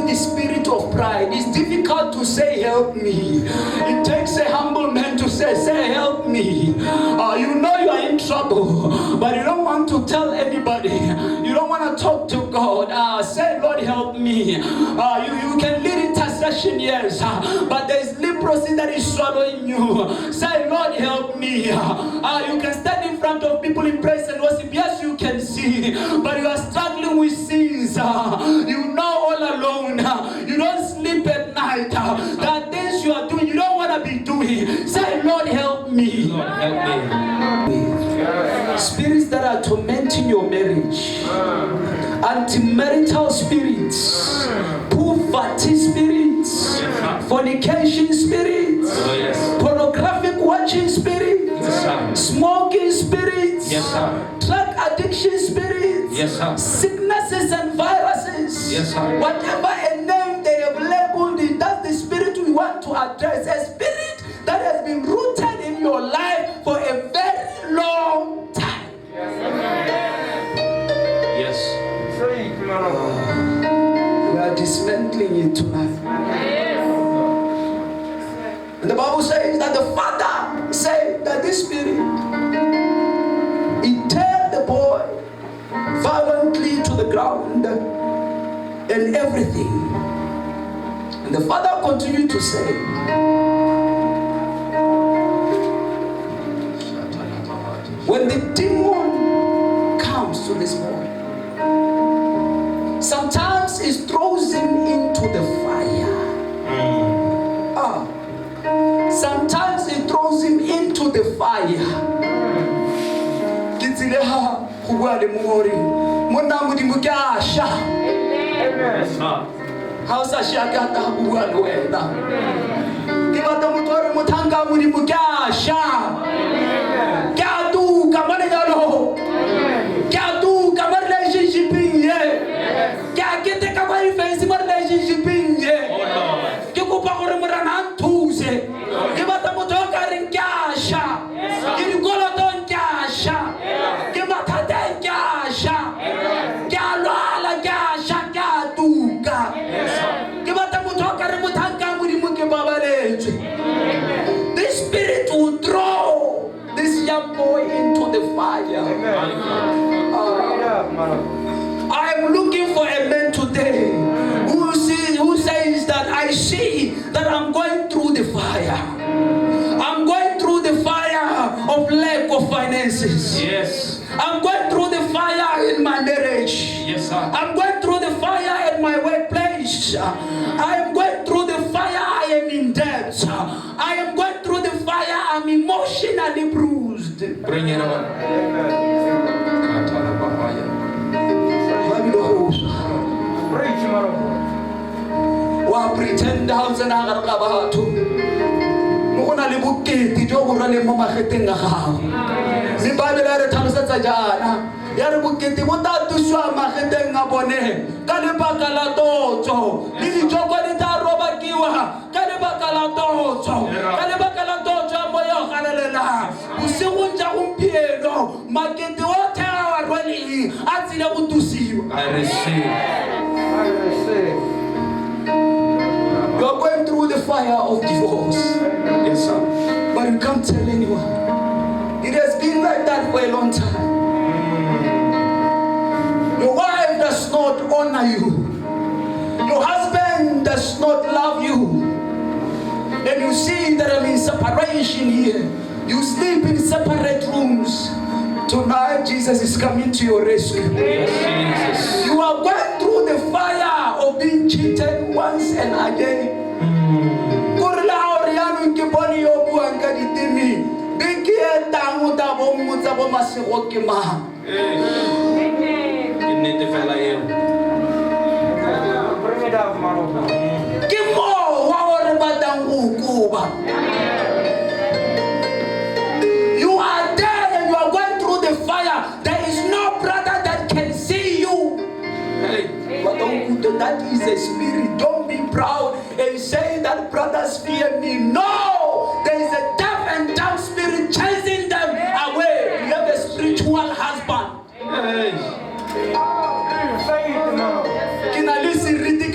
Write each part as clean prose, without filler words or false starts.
the spirit of pride. It's difficult to say, help me. It takes a humble man to say, help me. You know you are in trouble, but you don't want to tell anybody. You don't want to talk to God. Say, Lord, help me. You can lead intercession, yes, but there is leprosy that is swallowing you. Say, Lord, help me. You can stand in front of people in praise and worship. Yes, you can see, but you are struggling with sins. You know all alone. You don't sleep at night. There are things you are doing you don't want to be doing. Say, Lord, help me. Lord, help me. Spirits that are tormenting your marriage, anti-marital spirits, poverty spirits, fornication spirits, pornographic watching spirits, smoking spirits, drug addiction spirits, sicknesses and viruses, whatever a name they have labeled it, that's the spirit we want to address. A spirit that has been rooted in your life for a very long time. Yes. We are dismantling it tonight. And the Bible says that the Father said that this spirit, it tear the boy violently to the ground and everything. And the Father continued to say, when the demon comes to this boy, sometimes it throws him into the fire. Sometimes it throws him into the fire. Hausa shakata huwa wenda. Kibata mutore mutanga muri mukasha. Kadu kamane galo. Kadu kamar relationship ye. Kakete kamar face mar relationship ye. Kikupa kore murana tuse. Kibata mutoka rinkasha. Kirikolo don kasha. Kibata den kasha. Kalwala kasha kaduka. This spirit will throw this young boy into the fire. I am looking for a man today who says that I see that I'm going through the fire. I'm going through the fire of lack of finances. Yes. I'm going through the fire in my marriage. Yes, sir. I'm going through the fire in my workplace. I am going through the fire. I am in debt. I am going through the fire. I'm emotionally bruised. Bring it on. Wa pretend house na ga batho. Mo na le bokete jo go rale mo mageteng ga gago. Le Bible re tlhalosetsa jana. Ya re bokete bo ta tuswa mageteng a bone ka lebaka la totso. Le dijoko di ta robakiwa ka lebaka la totso. Ka lebaka la totso mo yo galelela. Bosigo ntja gompieno makete o thewa rwele a tsile go tusiwa. I receive. You are going through the fire of divorce. Yes, sir. But you can't tell anyone. It has been like that for a long time. Your wife does not honor you. Your husband does not love you. And you see that I'm in separation here. You sleep in separate rooms. Tonight, Jesus is coming to your rescue. Yes, Jesus. You are going through the fire of being cheated once and again. You are there and you are going through the fire. There is no brother that can see you. But that is a spirit. Don't be proud and say that brothers fear me. No! There is a deaf and dumb spirit chasing them away. You have a spiritual husband. Kina lisi riti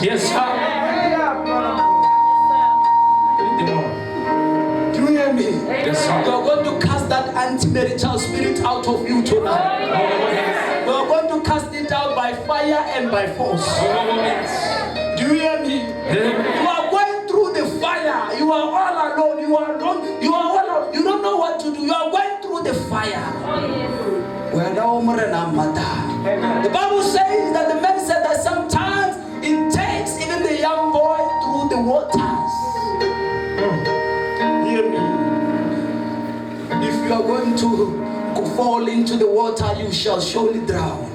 Yes, sir. Do you hear me? Yes, sir. You are going to cast that anti-marital spirit out of you tonight. Oh, yes. You are going to cast it out by fire and by force. Oh, yes. Do you hear me? You are going through the fire. You are all alone. You are alone. You are all alone. You don't know what to do. You are going through the fire. The Bible says that the man said that sometimes it takes even the young boy through the waters. Hear me. If you are going to fall into the water, you shall surely drown.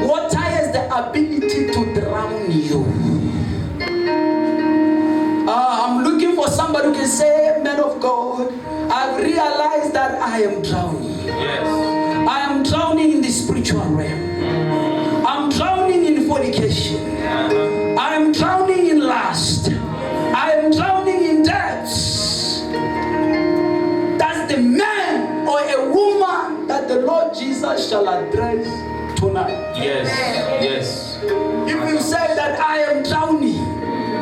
Water has the ability to drown you. I'm looking for somebody who can say, man of God, I've realized that I am drowning. Yes. I am drowning in the spiritual realm. I'm drowning in fornication. I am drowning in lust. I am drowning in debts. That's the man or a woman that the Lord Jesus shall address tonight. Yes. Yes. If you say that I am drowning,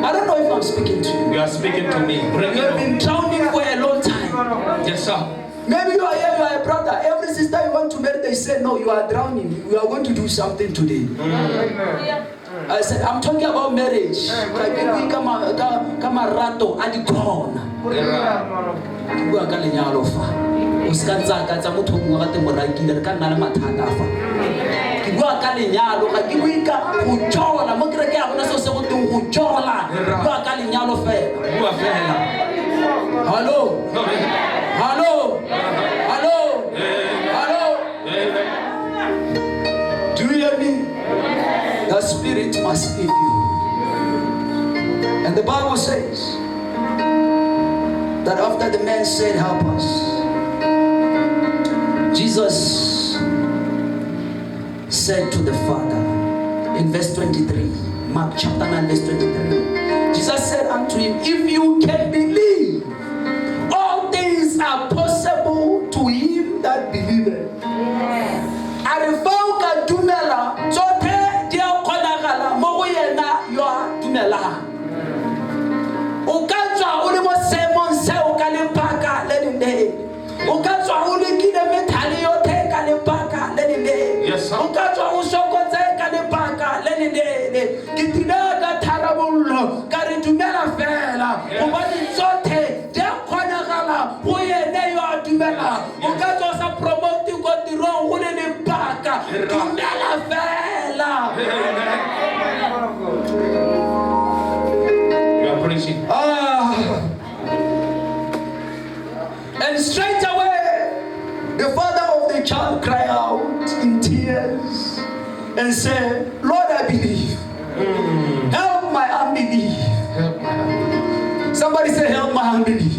I don't know if I'm speaking to you. You are speaking to me. Bring You it have been on. drowning for a long time. Yes, sir. Maybe you are here, you are a brother. Every sister you want to marry, they say, no, you are drowning. We are going to do something today. I said, I'm talking about marriage. Kama rato adikona. Bua ka lenyalo fa. O ska tsaka tsa motho mo ga te morakile re ka nna le mathata fa. Ke bua ka lenyalo ga ke bua ka go jola mo kereke ya bona se se go teng go jola. Bua ka lenyalo fela. Bua fela. Hello. Hello. Hello. Hello. Do you hear me? The spirit must leave you. And the Bible says that after the man said, help us, Jesus said to the Father in verse 23, Mark chapter 9 verse 23, Jesus said unto him, if you can believe, all things are possible to him that believeth. Arifauka dumela zote dia konagala mo yena yo dumela. Ukatwa uli mo semon se ukalipaka leninde. Ukatwa uli kile metali yote kalipaka leninde. Yes, sir. Ukatwa usokoze kalipaka leninde. Kitinaga tarabulo karidumela fela. Ubani zote dia konagala mo yena yo dumela. Ukatwa sa promote kotiro uli ni baka dumela fela. You are preaching. And straight away, the father of the child cried out in tears and said, Lord, I believe. Help my unbelief. Help my unbelief. Somebody say, help my unbelief.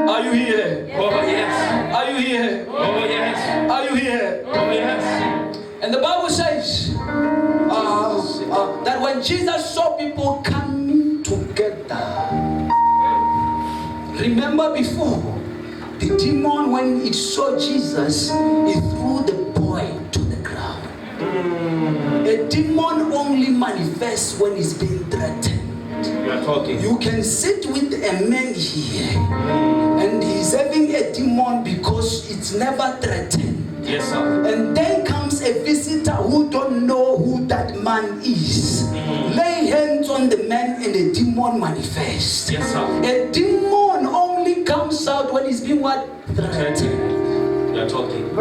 Are you here? Oh, yes. Are you here? Oh, yes. Are you here? Oh, yes. And the Bible says that when Jesus saw people coming together, remember before, the demon, when it saw Jesus, it threw the boy to the ground. A demon only manifests when it's being threatened. You are talking. You can sit with a man here and he's having a demon because it's never threatened. Yes, sir. And then comes a visitor who don't know who that man is. Lay hands on the man and the demon manifests. Yes, sir. A demon only comes out when he's being what? Threatened. You are talking.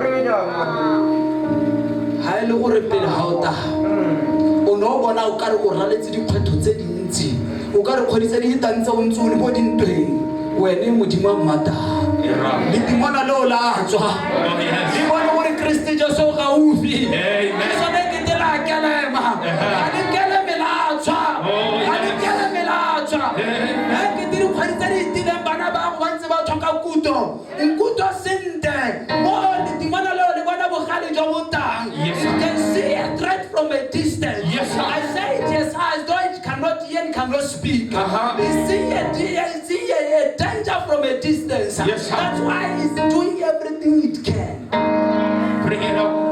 No bona o ka re o raletse dikgwetho tse dintsi o ka re kgodisa di hitantse o ntse o le mo dintweng wena modimo wa mmata le dimona le o la tswa di bona gore Kristi Jesu ga ufi Amen. sone ke te la kelema a di keleme la tswa o Nkuto. Nkuto sente. More the demon alone, the one of Khali Jawutang. Yes, You can see a threat from a distance. Yes, sir. I say it yes, as though it cannot hear, it cannot speak. Uh-huh. You see a danger from a distance. Yes, sir. That's why it's doing everything it can. Bring it up.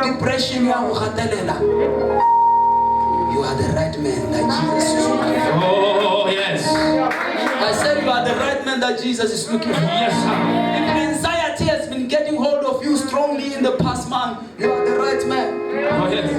Depression, you are the right man that Jesus is looking for. Oh, yes. I said you are the right man that Jesus is looking for. Yes, sir. If anxiety has been getting hold of you strongly in the past month, you are the right man. Oh, yes.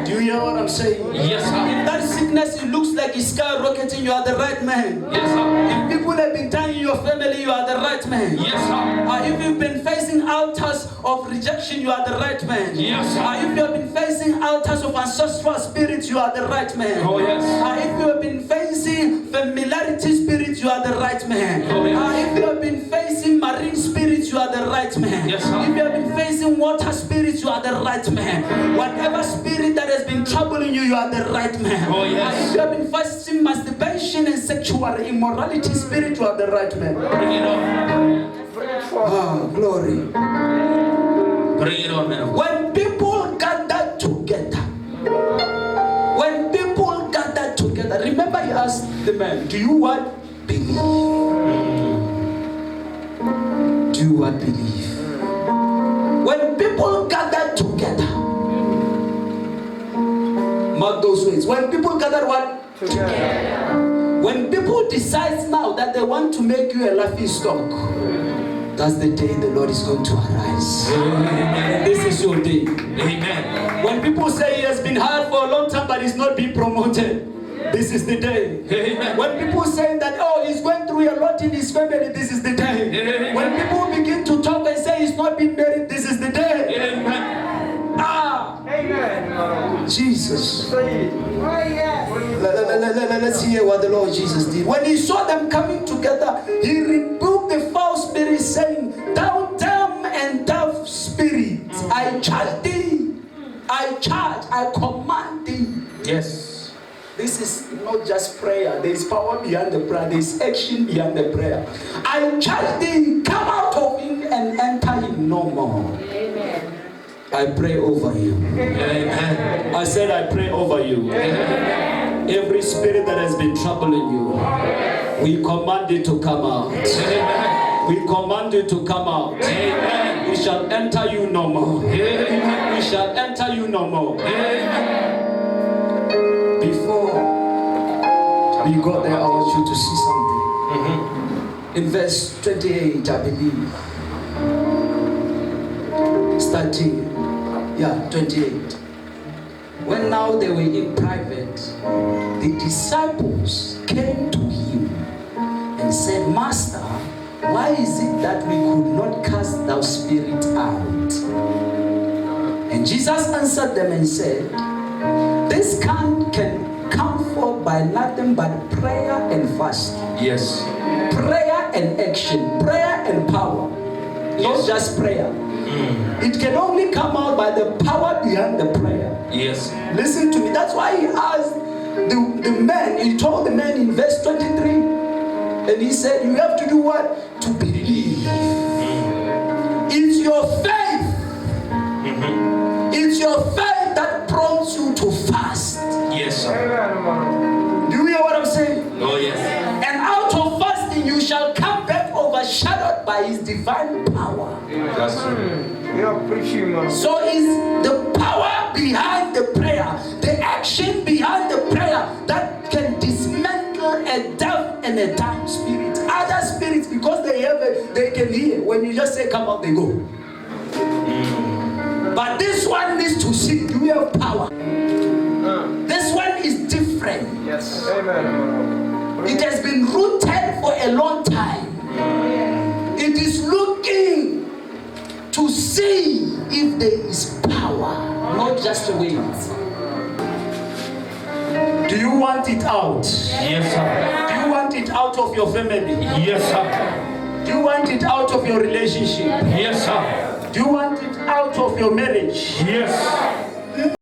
Do you hear what I'm saying? Yes, sir. If that sickness, it looks like it's skyrocketing, you are the right man. Yes, sir. If people have been dying in your family, you are the right man. Yes, sir. If you've been facing altars of rejection, you are the right man. Yes, sir. If you have been facing altars of ancestral spirits, you are the right man. Oh, yes. If you have been facing familiarity spirits, you are the right man. Oh, yes. If you have been facing marine spirits, you are the right man. Yes, sir. If you have been facing water spirits, you are the right man. Whatever spirit that has been troubling you, you are the right man. Oh, yes. If you have been facing masturbation and sexual immorality spirit, you are the right man. Bring it on. Glory. Bring it on, man. When people gather together, remember he asked the man, do you what? Believe. Do you what? Believe. When people gather together, mark those words. When people gather what? Together. When people decide now that they want to make you a laughing stock, that's the day the Lord is going to arise. Amen. This is your day. Amen. When people say he has been hired for a long time but he's not being promoted, this is the day. Amen. When people say that, oh, he's going through a lot in his family, this is the day. Amen. When people begin to talk and say he's not being married, this is the day. Amen. Amen. Jesus. Oh, yes. Let's hear what the Lord Jesus did. When he saw them coming together, he rebuked the foul spirit, saying, thou dumb and deaf spirit, I charge thee, I command thee. Yes. This is not just prayer. There is power behind the prayer. There is action behind the prayer. I charge thee, come out of him and enter him no more. Amen. I pray over you. Amen. I said I pray over you. Amen. Every spirit that has been troubling you, we command it to come out. Amen. We command it to come out. Amen. We shall enter you no more. Amen. We shall enter you no more. Amen. Before we got there, I want you to see something. In verse 28, I believe. Starting, 28. When now they were in private, the disciples came to him and said, Master, why is it that we could not cast thou spirit out? And Jesus answered them and said, this kind can come forth by nothing but prayer and fasting. Yes. Prayer and action, prayer and power. Not just prayer. It can only come out by the power behind the prayer. Yes. Listen to me. That's why he asked the man, he told the man in verse 23, and he said, you have to do what? To believe. It's your faith. It's your faith that prompts you to fast. Yes, sir. Do you hear what I'm saying? Oh, yes. And out of fasting you shall come back overshadowed by his divine power. That's true. You're preaching, man. So is the power behind the prayer, the action behind the prayer that can dismantle a deaf and a dumb spirit. Other spirits, because they can hear. When you just say come out, they go. But this one needs to see. Do we have power? This one is different. Yes. Amen. It has been rooted for a long time. It is looking to see if there is power, not just wait. Do you want it out? Yes, sir. Do you want it out of your family? Yes, sir. Do you want it out of your relationship? Yes, sir. Do you want it out of your marriage? Yes.